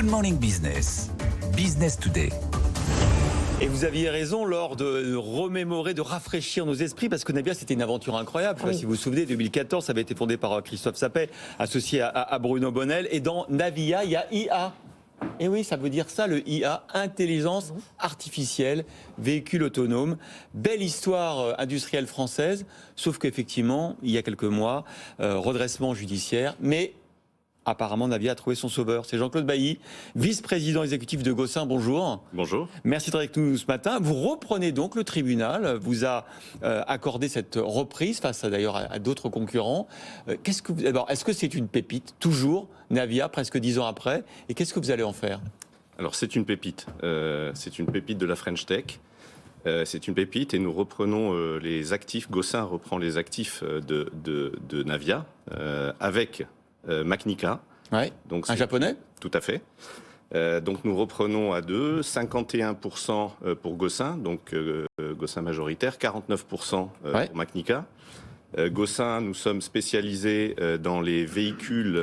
Good Morning Business, Business Today. Et vous aviez raison lors de remémorer, de rafraîchir nos esprits, parce que Navia, c'était une aventure incroyable. Je ne sais pas si vous vous souvenez, 2014, ça avait été fondé par Christophe Sapet, associé à Bruno Bonnel. Et dans Navia, il y a IA. Et oui, ça veut dire ça, le IA, intelligence artificielle, véhicule autonome. Belle histoire industrielle française, sauf qu'effectivement, il y a quelques mois, redressement judiciaire, mais apparemment, Navia a trouvé son sauveur. C'est Jean-Claude Bailly, vice-président exécutif de Gossin. Bonjour. Bonjour. Merci d'être avec nous ce matin. Vous reprenez donc, le tribunal vous a accordé cette reprise face d'ailleurs à d'autres concurrents. Est-ce que c'est une pépite, toujours, Navia, presque 10 ans après? Et qu'est-ce que vous allez en faire? Alors c'est une pépite. C'est une pépite de la French Tech. C'est une pépite et nous reprenons les actifs. Gossin reprend les actifs de Navia avec Macnica. Ouais. Donc un japonais? Tout à fait. Donc nous reprenons à deux, 51% pour Gossin, donc Gossin majoritaire, 49% pour Macnica. Gossin, nous sommes spécialisés dans les véhicules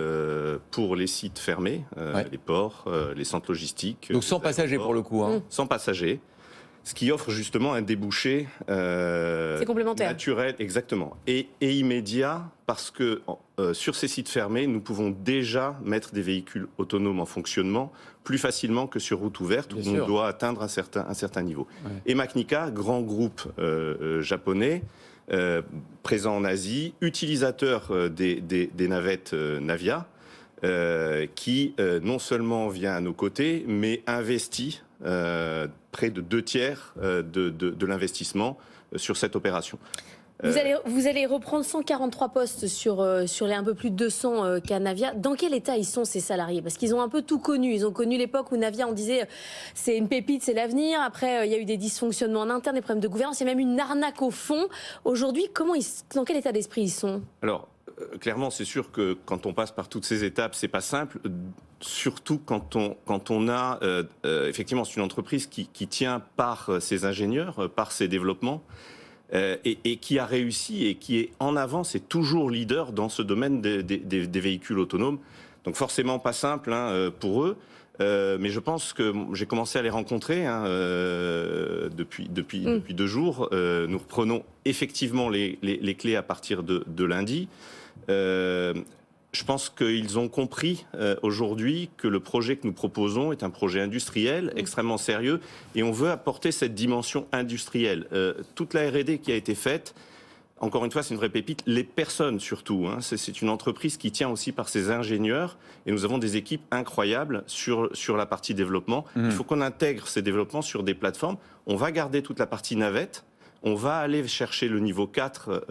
pour les sites fermés, les ports, les centres logistiques. Donc sans passagers pour le coup. Hein. Sans passagers. Ce qui offre justement un débouché naturel, exactement, et immédiat, parce que sur ces sites fermés, nous pouvons déjà mettre des véhicules autonomes en fonctionnement plus facilement que sur route ouverte, où on doit atteindre un certain niveau. Ouais. Et Macnica, grand groupe japonais, présent en Asie, utilisateur des navettes Navia, qui non seulement vient à nos côtés, mais investit près de 2/3 de l'investissement sur cette opération. Vous allez reprendre 143 postes sur les un peu plus de 200 qu'a Navia. Dans quel état ils sont, ces salariés? Parce qu'ils ont un peu tout connu. Ils ont connu l'époque où Navia, on disait c'est une pépite, c'est l'avenir. Après, il y a eu des dysfonctionnements en interne, des problèmes de gouvernance. Il y a même une arnaque au fond. Aujourd'hui, dans quel état d'esprit ils sont? Alors, clairement, c'est sûr que quand on passe par toutes ces étapes, c'est pas simple. Surtout quand on a effectivement, c'est une entreprise qui tient par ses ingénieurs, par ses développements, et qui a réussi et qui est en avance et toujours leader dans ce domaine des véhicules autonomes. Donc forcément pas simple pour eux. Mais je pense que j'ai commencé à les rencontrer depuis 2 jours. Nous reprenons effectivement les clés à partir de lundi. Je pense qu'ils ont compris aujourd'hui que le projet que nous proposons est un projet industriel extrêmement sérieux et on veut apporter cette dimension industrielle. Toute la R&D qui a été faite, encore une fois, c'est une vraie pépite. Les personnes surtout, c'est une entreprise qui tient aussi par ses ingénieurs et nous avons des équipes incroyables sur la partie développement. Il faut qu'on intègre ces développements sur des plateformes. On va garder toute la partie navette. On va aller chercher le niveau 4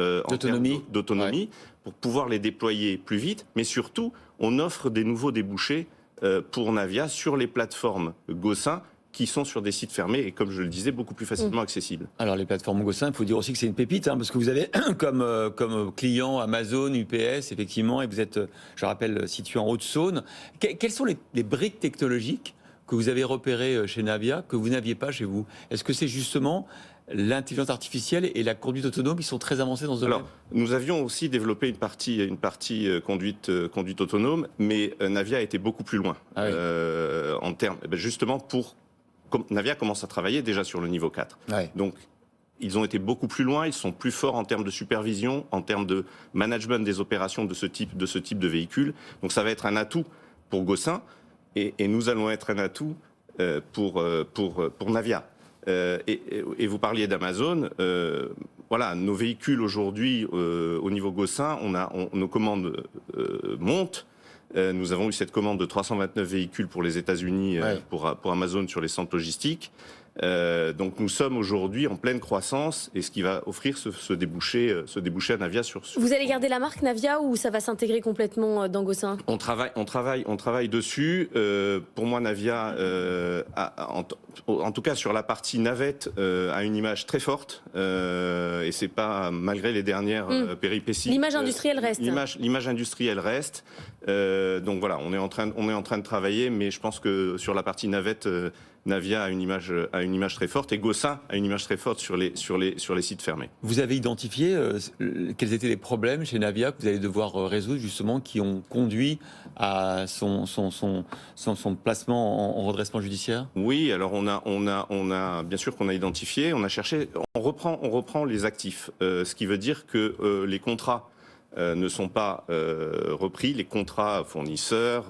d'autonomie pour pouvoir les déployer plus vite. Mais surtout, on offre des nouveaux débouchés pour Navia sur les plateformes Gossin qui sont sur des sites fermés et, comme je le disais, beaucoup plus facilement accessibles. Alors, les plateformes Gossin, il faut dire aussi que c'est une pépite, parce que vous avez comme client Amazon, UPS, effectivement, et vous êtes, je rappelle, situé en Haute-Saône. Quelles sont les briques technologiques que vous avez repérées chez Navia, que vous n'aviez pas chez vous? Est-ce que c'est justement l'intelligence artificielle et la conduite autonome qui sont très avancés dans ce domaine? Alors, nous avions aussi développé une partie conduite autonome, mais Navia a été beaucoup plus loin en termes, justement Navia commence à travailler déjà sur le niveau 4. Ouais. Donc, ils ont été beaucoup plus loin, ils sont plus forts en termes de supervision, en termes de management des opérations de ce type de véhicule. Donc, ça va être un atout pour Gossin et nous allons être un atout pour Navia. Et vous parliez d'Amazon. Voilà, nos véhicules aujourd'hui au niveau Gossin, nos commandes montent. Nous avons eu cette commande de 329 véhicules pour les États-Unis, pour Amazon sur les centres logistiques. Donc nous sommes aujourd'hui en pleine croissance et ce qui va offrir ce débouché à Navia sur. Vous allez garder la marque Navia ou ça va s'intégrer complètement dans Gossin? On travaille dessus. Pour moi, Navia, en tout cas sur la partie navette, a une image très forte et c'est pas malgré les dernières péripéties. L'image industrielle reste. L'image industrielle reste. Donc voilà, on est en train de travailler, mais je pense que sur la partie navette, Navia a une image très forte et Gossin a une image très forte sur les sites fermés. Vous avez identifié quels étaient les problèmes chez Navia que vous allez devoir résoudre justement qui ont conduit à son placement en redressement judiciaire? Oui, alors on a bien sûr qu'on a identifié, on a cherché, on reprend les actifs, ce qui veut dire que les contrats ne sont pas repris, les contrats fournisseurs,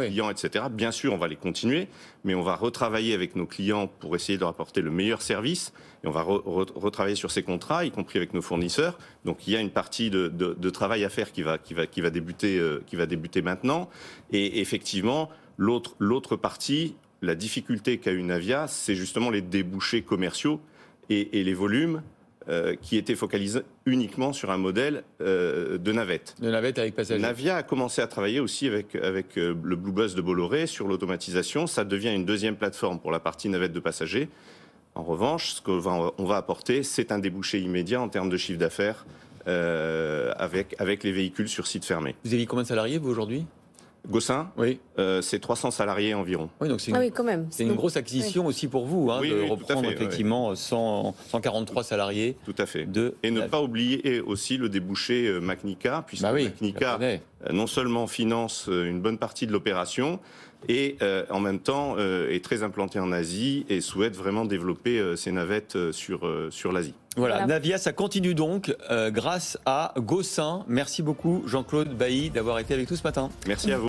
clients, etc. Bien sûr, on va les continuer, mais on va retravailler avec nos clients pour essayer de leur apporter le meilleur service. Et on va retravailler sur ces contrats, y compris avec nos fournisseurs. Donc il y a une partie de travail à faire qui va débuter maintenant. Et effectivement, l'autre partie, la difficulté qu'a eu Navia, c'est justement les débouchés commerciaux et les volumes qui étaient focalisés uniquement sur un modèle de navette. De navette avec passagers. Navia a commencé à travailler aussi avec le Blue Bus de Bolloré sur l'automatisation. Ça devient une deuxième plateforme pour la partie navette de passagers. En revanche, ce qu'on va apporter, c'est un débouché immédiat en termes de chiffre d'affaires avec les véhicules sur site fermé. Vous avez combien de salariés, vous, aujourd'hui? Gossin, oui. C'est 300 salariés environ. Oui, donc c'est quand même. C'est une grosse acquisition aussi pour vous, de reprendre effectivement 143 salariés. Tout à fait. Et ne pas oublier aussi le débouché Macnica, puisque Macnica non seulement finance une bonne partie de l'opération, et en même temps est très implanté en Asie et souhaite vraiment développer ses navettes sur l'Asie. Voilà, Navia, ça continue donc grâce à Gossin. Merci beaucoup Jean-Claude Bailly d'avoir été avec nous ce matin. Merci à vous.